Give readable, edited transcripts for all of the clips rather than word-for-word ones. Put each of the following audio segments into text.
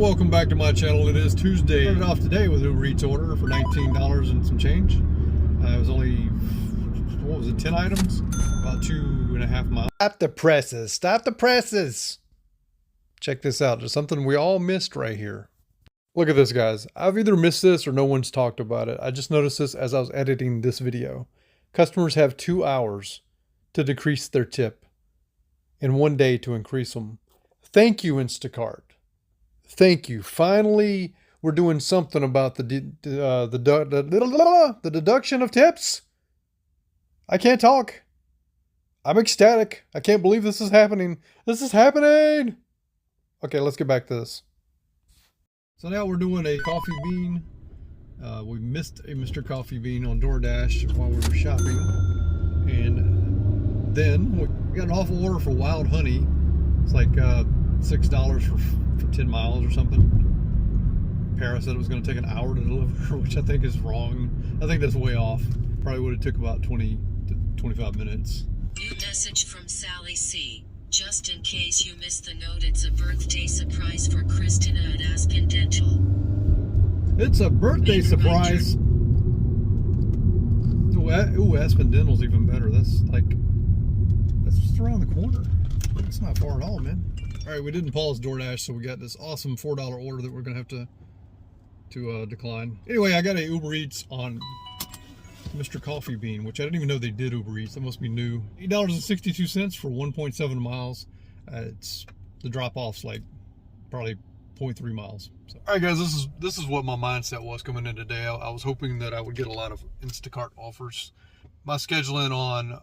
Welcome back to my channel. It is Tuesday. Started off today with an Uber Eats order for $19 and some change. It was only, what was it, 10 items? About 2.5 miles. Stop the presses. Stop the presses. Check this out. There's something we all missed right here. Look at this, guys. I've either missed this or no one's talked about it. I just noticed this as I was editing this video. Customers have 2 hours to decrease their tip and 1 day to increase them. Thank you, Instacart. Thank you. Finally, we're doing something about the deduction of tips. I can't talk. I'm ecstatic. I can't believe this is happening. This is happening. Okay, let's get back to this. So now we're doing a coffee bean. We missed a Mr. Coffee Bean on DoorDash while we were shopping. And then we got an awful order for wild honey. It's like $6 for 10 miles or something. Para said it was going to take an hour to deliver, which I think is wrong. I think that's way off. Probably would have took about 20 to 25 minutes. New message from Sally C. Just in case you missed the note, it's a birthday surprise for Christina at Aspen Dental. It's a birthday surprise. Ooh, Aspen Dental's even better. That's just around the corner. It's not far at all, man. All right, we didn't pause DoorDash, so we got this awesome $4 order that we're gonna have to decline. Anyway, I got a Uber Eats on Mr. Coffee Bean, which I didn't even know they did Uber Eats. That must be new. $8.62 for 1.7 miles. It's the drop-off's like probably 0.3 miles. So, all right, guys, this is what my mindset was coming in today. I was hoping that I would get a lot of Instacart offers. My scheduling on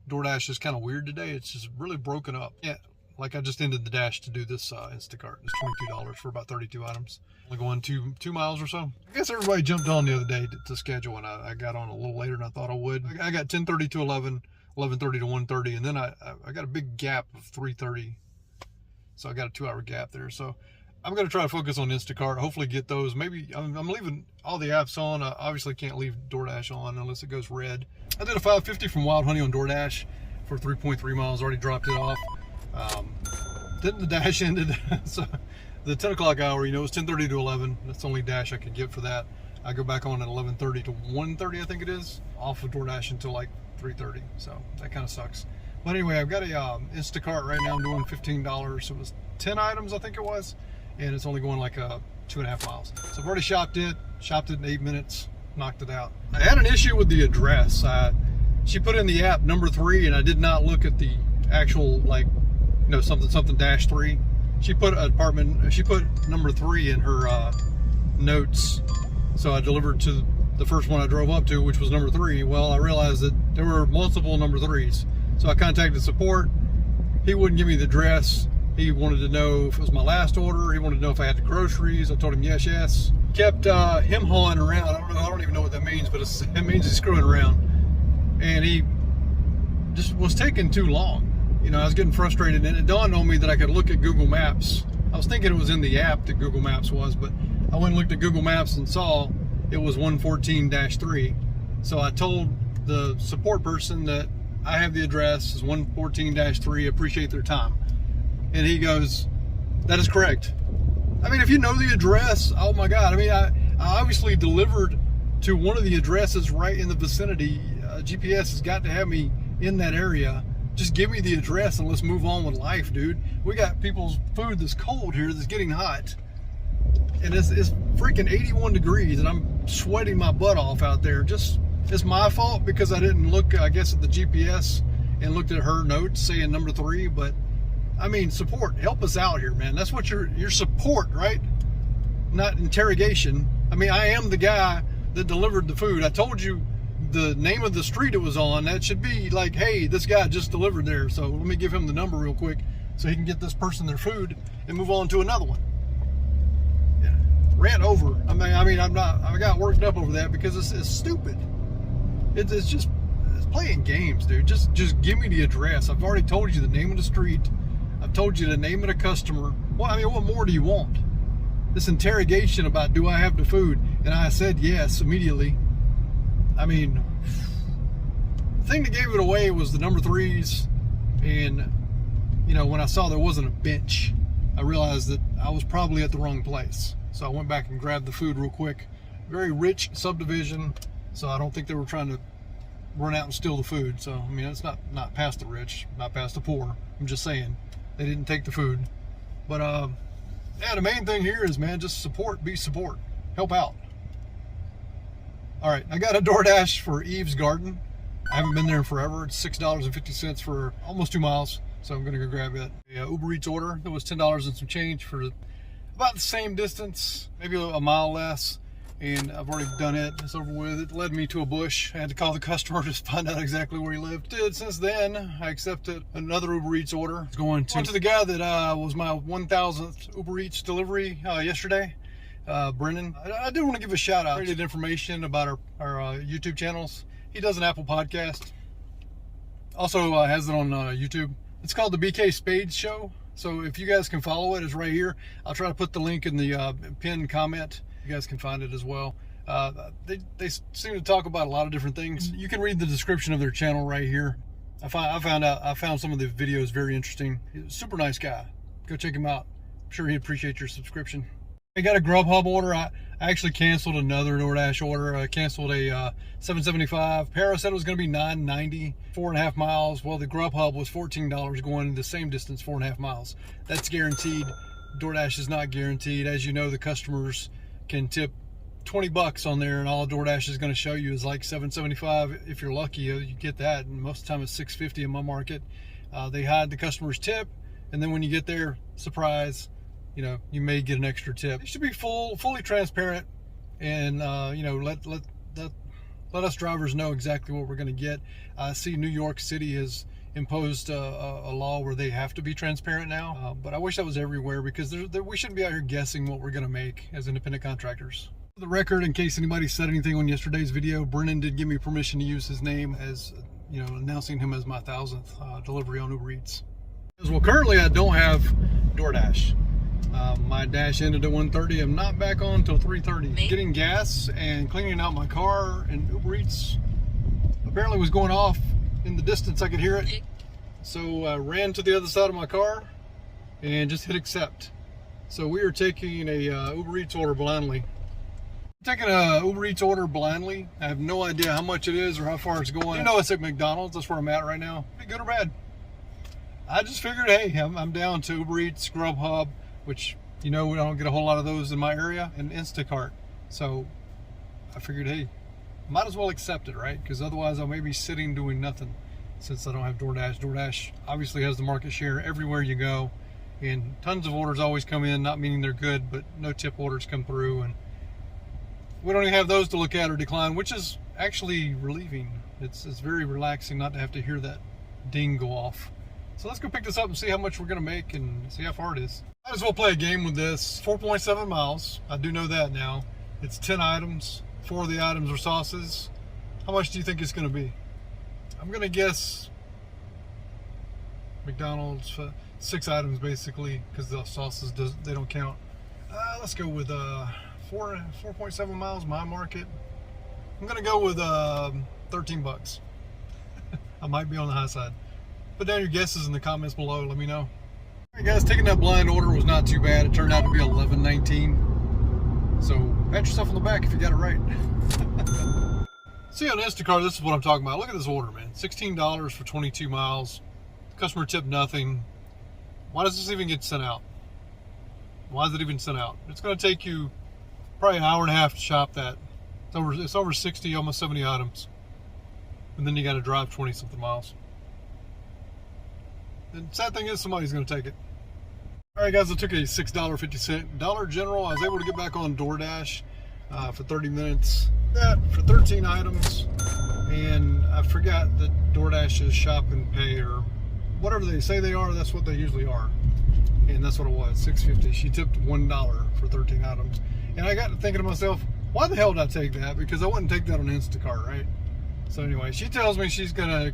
DoorDash is kind of weird today. It's just really broken up. Yeah, like I just ended the dash to do this Instacart. It's $22 for about 32 items. Only going two miles or so. I guess everybody jumped on the other day to schedule, and I got on a little later than I thought I would. I got 10:30 to 11, 11:30 to 1:30, and then I got a big gap of 3:30. So I got a 2-hour gap there. So I'm going to try to focus on Instacart, hopefully get those. Maybe I'm leaving all the apps on. I obviously can't leave DoorDash on unless it goes red. I did a $5.50 from Wild Honey on DoorDash for 3.3 miles, already dropped it off. Then the dash ended, so the 10 o'clock hour, you know, it was 10:30 to 11. That's the only dash I could get for that. I go back on at 11:30 to 1:30, I think it is, off of DoorDash until like 3:30, so that kind of sucks. But anyway, I've got a Instacart right now. I'm doing $15. So it was 10 items, I think it was, and it's only going like 2.5 miles. So I've already shopped it in 8 minutes, knocked it out. I had an issue with the address. She put in the app number 3, and I did not look at the actual, like, you know, something -3. She put number 3 in her notes. So I delivered to the first one I drove up to, which was number 3. Well, I realized that there were multiple number 3s. So I contacted support. He wouldn't give me the address. He wanted to know if it was my last order. He wanted to know if I had the groceries. I told him yes. Kept him hauling around. I don't even know what that means, but it means he's screwing around. And he just was taking too long. You know, I was getting frustrated, and it dawned on me that I could look at Google Maps. I was thinking it was in the app that Google Maps was, but I went and looked at Google Maps and saw it was 114-3. So I told the support person that I have the address, is 114-3, appreciate their time. And he goes, that is correct. I mean, if you know the address, oh my God. I mean, I obviously delivered to one of the addresses right in the vicinity. GPS has got to have me in that area. Just give me the address and let's move on with life, dude. We got people's food that's cold here that's getting hot. And it's freaking 81 degrees and I'm sweating my butt off out there. It's my fault because I didn't look, I guess, at the GPS and looked at her notes saying number 3. But I mean, support, help us out here, man. That's what your support, right? Not interrogation. I mean, I am the guy that delivered the food. I told you the name of the street it was on. That should be like, hey, this guy just delivered there, so let me give him the number real quick so he can get this person their food and move on to another one. Yeah. Rant over. I got worked up over that because it's stupid. It's playing games, dude. Just give me the address. I've already told you the name of the street. I've told you the name of the customer. Well, I mean, what more do you want? This interrogation about, do I have the food? And I said yes immediately. I mean, the thing that gave it away was the number 3s. And, you know, when I saw there wasn't a bench, I realized that I was probably at the wrong place. So I went back and grabbed the food real quick. Very rich subdivision, so I don't think they were trying to run out and steal the food. So, I mean, it's not past the rich, not past the poor. I'm just saying, they didn't take the food. But, yeah, the main thing here is, man, just support, help out. All right, I got a DoorDash for Eve's Garden. I haven't been there in forever. It's $6.50 for almost 2 miles, so I'm gonna go grab it. A Uber Eats order that was $10 and some change for about the same distance, maybe a mile less, and I've already done it. It's over with. It led me to a bush. I had to call the customer to find out exactly where he lived. Since then, I accepted another Uber Eats order. It's going to the guy that was my 1,000th Uber Eats delivery yesterday. Brennan. I do want to give a shout out. Created information about our YouTube channels. He does an Apple podcast. Also has it on YouTube. It's called the BK Spades Show. So if you guys can follow it, it's right here. I'll try to put the link in the pinned comment. You guys can find it as well. They seem to talk about a lot of different things. You can read the description of their channel right here. I found some of the videos very interesting. He's a super nice guy. Go check him out. I'm sure he'd appreciate your subscription. I got a Grubhub order. I actually canceled another DoorDash order. I canceled a $7.75. Para said it was going to be $9.90, 4.5 miles. Well, the Grubhub was $14 going the same distance, 4.5 miles. That's guaranteed. DoorDash is not guaranteed. As you know, the customers can tip $20 on there, and all DoorDash is going to show you is like $7.75. If you're lucky, you get that, and most of the time it's $6.50 in my market. They hide the customer's tip, and then when you get there, surprise, you know, you may get an extra tip. It should be fully transparent, and you know, let us drivers know exactly what we're going to get. I see New York City has imposed a law where they have to be transparent now, but I wish that was everywhere, because we shouldn't be out here guessing what we're going to make as independent contractors. For the record, in case anybody said anything on yesterday's video, Brennan did give me permission to use his name as, you know, announcing him as my 1,000th delivery on Uber Eats. Well, currently I don't have DoorDash. My dash ended at 1:30. I'm not back on until 3:30. Getting gas and cleaning out my car, and Uber Eats apparently was going off in the distance. I could hear it. So I ran to the other side of my car and just hit accept. So we are taking a Uber Eats order blindly. Taking a Uber Eats order blindly. I have no idea how much it is or how far it's going. You know, it's at McDonald's. That's where I'm at right now. Be good or bad. I just figured, hey, I'm down to Uber Eats, Grubhub, which, you know, we don't get a whole lot of those in my area, and Instacart. So I figured, hey, might as well accept it, right? Because otherwise I may be sitting doing nothing since I don't have DoorDash. DoorDash obviously has the market share everywhere you go, and tons of orders always come in, not meaning they're good, but no tip orders come through, and we don't even have those to look at or decline, which is actually relieving. It's very relaxing not to have to hear that ding go off. So let's go pick this up and see how much we're going to make and see how far it is. Might as well play a game with this. 4.7 miles. I do know that now. It's 10 items. 4 of the items are sauces. How much do you think it's going to be? I'm going to guess McDonald's, 6 items basically, because the sauces, they don't count. Let's go with 4.7 miles, my market. I'm going to go with $13. I might be on the high side. Put down your guesses in the comments below. Let me know. All right, guys, taking that blind order was not too bad. It turned out to be $11.19. So pat yourself on the back if you got it right. See, on Instacart, this is what I'm talking about. Look at this order, man. $16 for 22 miles. Customer tip nothing. Why does this even get sent out? Why is it even sent out? It's going to take you probably an hour and a half to shop that. It's over 60, almost 70 items. And then you got to drive 20 something miles. The sad thing is, somebody's going to take it. All right, guys, I took a $6.50 Dollar General. I was able to get back on DoorDash for 30 minutes. That for 13 items. And I forgot that DoorDash is shop and pay, or whatever they say they are. That's what they usually are. And that's what it was, $6.50. She tipped $1 for 13 items. And I got to thinking to myself, why the hell did I take that? Because I wouldn't take that on Instacart, right? So anyway, she tells me she's got a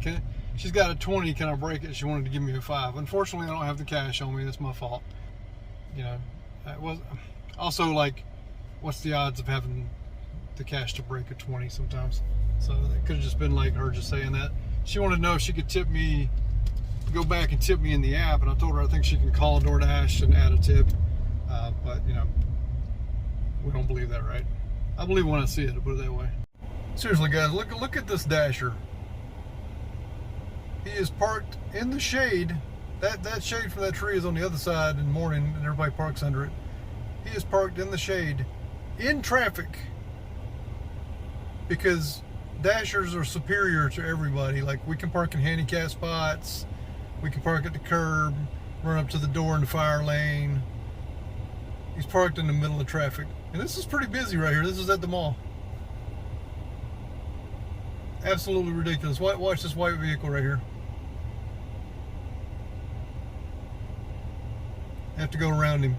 20, can I break it? She wanted to give me a 5. Unfortunately, I don't have the cash on me. That's my fault. You know, it was also like, what's the odds of having the cash to break a 20 sometimes? So it could have just been like her just saying that. She wanted to know if she could tip me, go back and tip me in the app, and I told her I think she can call DoorDash and add a tip. But you know, we don't believe that, right? I believe when I see it, I'll put it that way. Seriously, guys, look at this Dasher. He is parked in the shade. That shade from that tree is on the other side in the morning, and everybody parks under it. He is parked in the shade, in traffic, because Dashers are superior to everybody. Like, we can park in handicap spots, we can park at the curb, run up to the door in the fire lane. He's parked in the middle of traffic. And this is pretty busy right here. This is at the mall. Absolutely ridiculous. Watch this white vehicle right here. I have to go around him.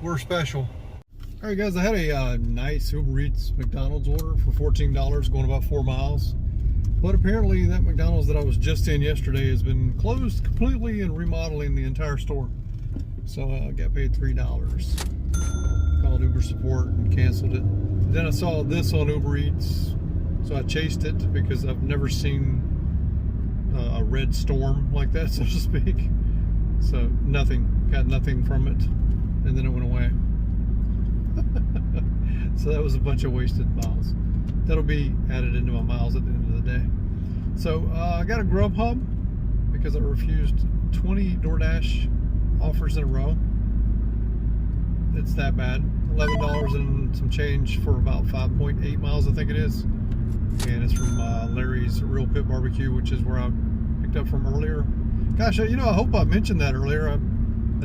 We're special. All right, guys, I had a nice Uber Eats McDonald's order for $14 going about 4 miles. But apparently that McDonald's that I was just in yesterday has been closed completely and remodeling the entire store. So I got paid $3. Called Uber support and canceled it. Then I saw this on Uber Eats, so I chased it because I've never seen a red storm like that, so to speak. So nothing, got nothing from it, and then it went away. So that was a bunch of wasted miles. That'll be added into my miles at the end of the day. So I got a Grubhub because I refused 20 DoorDash offers in a row. It's that bad. $11 and some change for about 5.8 miles, I think it is. And it's from Larry's Real Pit Barbecue, which is where I picked up from earlier. Gosh, you know, I hope I mentioned that earlier. I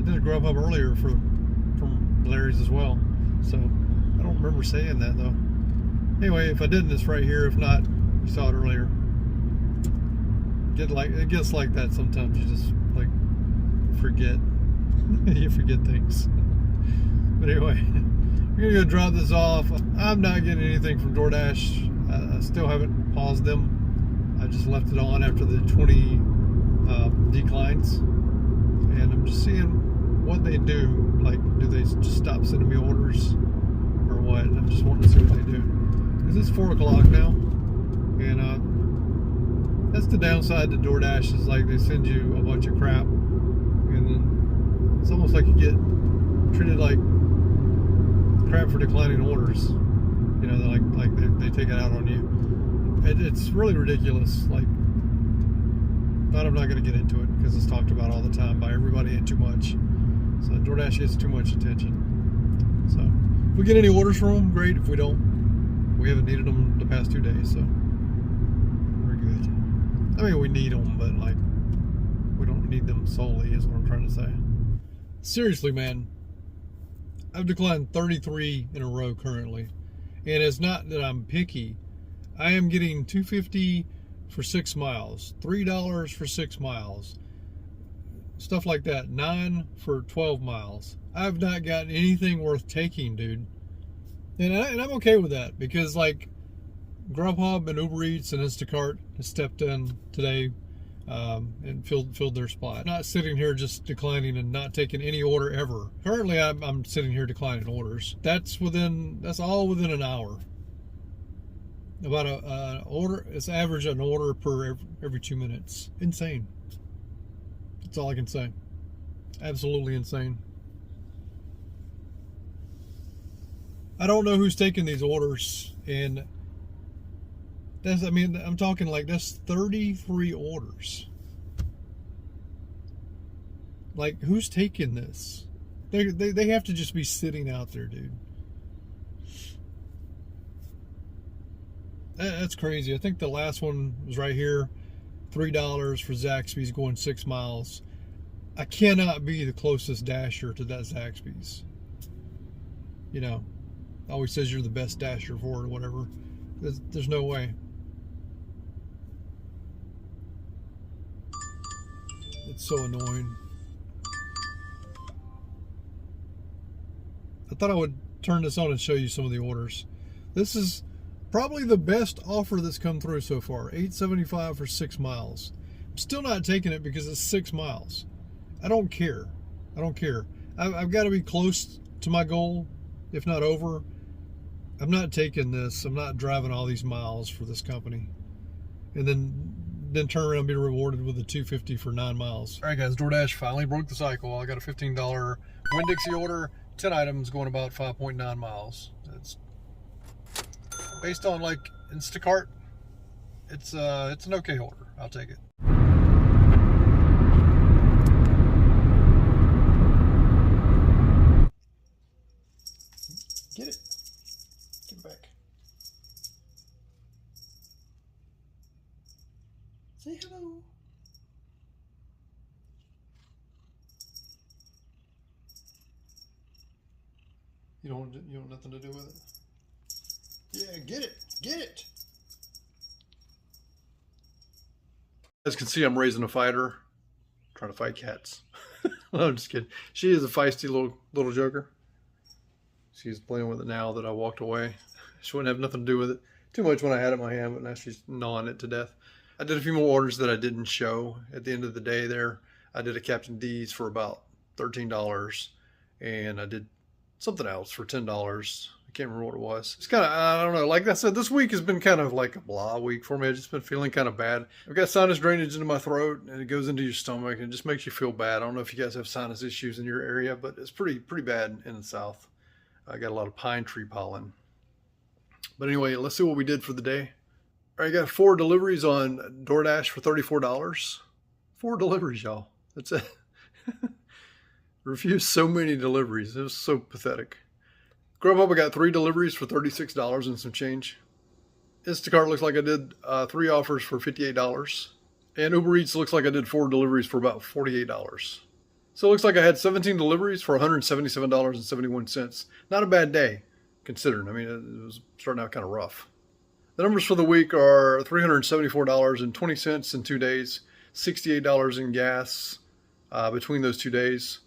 did a Grubhub earlier from Larry's as well. So I don't remember saying that though. Anyway, if I didn't, it's right here. If not, you saw it earlier. It gets like that sometimes. You just like forget. You forget things. But anyway, we're gonna go drop this off. I'm not getting anything from DoorDash. I still haven't paused them. I just left it on after the 20 declines, and I'm just seeing what they do. Like, do they just stop sending me orders or what? I'm just wanting to see what they do. Because it's 4 o'clock now, and that's the downside to DoorDash, is like they send you a bunch of crap, and then it's almost like you get treated like crap for declining orders. You know, they take it out on you. It's really ridiculous. Like, but I'm not going to get into it because it's talked about all the time by everybody and too much. So DoorDash gets too much attention. So if we get any orders from them, great. If we don't, we haven't needed them the past 2 days, so we're good. I mean, we need them, but like, we don't need them solely, is what I'm trying to say. Seriously, man, I've declined 33 in a row currently, and it's not that I'm picky. I am getting $2.50 for 6 miles, $3 for 6 miles, stuff like that, $9 for 12 miles. I've not gotten anything worth taking, dude. And I'm okay with that, because like Grubhub and Uber Eats and Instacart has stepped in today and filled their spot. I'm not sitting here just declining and not taking any order ever. Currently, I'm sitting here declining orders. That's all within an hour. About an order, it's average an order per every 2 minutes. Insane. That's all I can say. Absolutely insane. I don't know who's taking these orders, and I'm talking like that's 33 orders. Like, who's taking this? They have to just be sitting out there, dude. That's crazy. I think the last one was right here, $3 for Zaxby's going 6 miles. I cannot be the closest dasher to that Zaxby's. You know, always says you're the best dasher for it or whatever. There's no way. It's so annoying. I thought I would turn this on and show you some of the orders. This is probably the best offer that's come through so far. $8.75 for 6 miles. I'm still not taking it because it's 6 miles. I don't care. I don't care. I've got to be close to my goal, if not over. I'm not taking this. I'm not driving all these miles for this company. And then then turn around and be rewarded with a $2.50 for 9 miles. All right, guys, DoorDash finally broke the cycle. I got a $15 Winn-Dixie order, 10 items going about 5.9 miles. It's based on like Instacart. It's an okay order. I'll take it. Get it. Get it back. Say hello. You don't nothing to do with it? Yeah, get it. Get it. As you can see, I'm raising a fighter. Trying to fight cats. No, I'm just kidding. She is a feisty little joker. She's playing with it now that I walked away. She wouldn't have nothing to do with it too much when I had it in my hand, but now she's gnawing it to death. I did a few more orders that I didn't show at the end of the day there. I did a Captain D's for about $13, and I did something else for $10. I can't remember what it was. It's kind of, I don't know, like I said, this week has been kind of like a blah week for me. I've just been feeling kind of bad. I've got sinus drainage into my throat, and it goes into your stomach, and it just makes you feel bad. I don't know if you guys have sinus issues in your area, but it's pretty bad in the South. I got a lot of pine tree pollen. But anyway, let's see what we did for the day. All right, I got 4 deliveries on DoorDash for $34. 4 deliveries, y'all. That's it. Refused so many deliveries. It was so pathetic. Grubhub, I got 3 deliveries for $36 and some change. Instacart looks like I did 3 offers for $58. And Uber Eats looks like I did 4 deliveries for about $48. So it looks like I had 17 deliveries for $177.71. Not a bad day, considering. I mean, it was starting out kind of rough. The numbers for the week are $374.20 in 2 days, $68 in gas between those 2 days.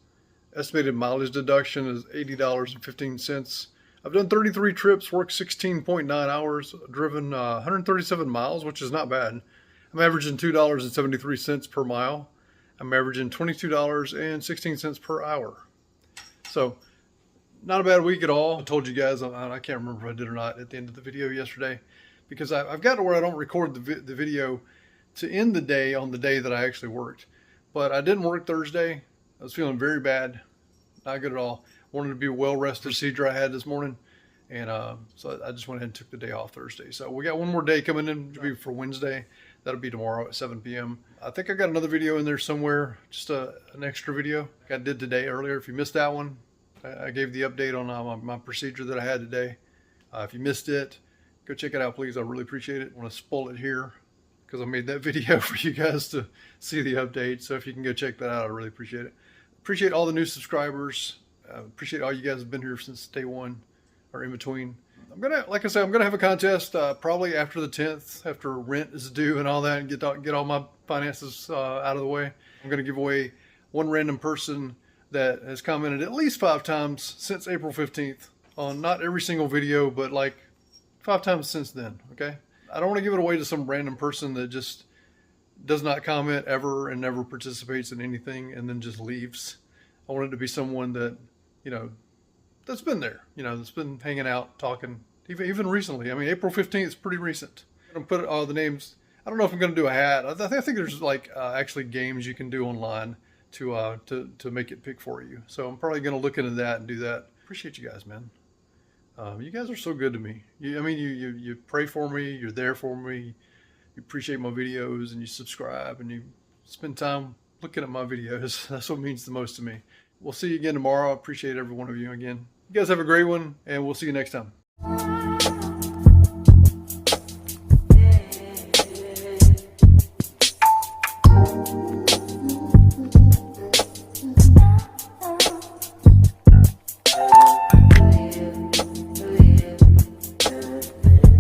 Estimated mileage deduction is $80.15. I've done 33 trips, worked 16.9 hours, driven 137 miles, which is not bad. I'm averaging $2.73 per mile. I'm averaging $22.16 per hour. So not a bad week at all. I told you guys, I can't remember if I did or not at the end of the video yesterday, because I've gotten to where I don't record the video to end the day on the day that I actually worked. But I didn't work Thursday. I was feeling very bad. Not good at all. Wanted to be a well-rested procedure I had this morning. And so I just went ahead and took the day off Thursday. So we got one more day coming in to be for Wednesday. That'll be tomorrow at 7 p.m. I think I got another video in there somewhere, just an extra video like I did today earlier. If you missed that one, I gave the update on my procedure that I had today. If you missed it, go check it out, please. I really appreciate it. I want to spoil it here because I made that video for you guys to see the update. So if you can go check that out, I really appreciate it. Appreciate all the new subscribers. Appreciate all you guys have been here since day one or in between. Like I said, I'm gonna have a contest probably after the 10th, after rent is due and all that, and get all my finances out of the way. I'm gonna give away one random person that has commented at least 5 times since April 15th on not every single video, but like 5 times since then. Okay, I don't want to give it away to some random person that just does not comment ever and never participates in anything and then just leaves. I want it to be someone that, you know, that's been there, you know, that's been hanging out, talking, even recently. I mean, April 15th is pretty recent. I'm going to put all the names. I don't know if I'm going to do a hat. I think there's like actually games you can do online to make it pick for you. So I'm probably going to look into that and do that. Appreciate you guys, man. You guys are so good to me. You pray for me. You're there for me. You appreciate my videos and you subscribe and you spend time looking at my videos. That's what means the most to me. We'll see you again tomorrow. I appreciate every one of you again. You guys have a great one, and we'll see you next time.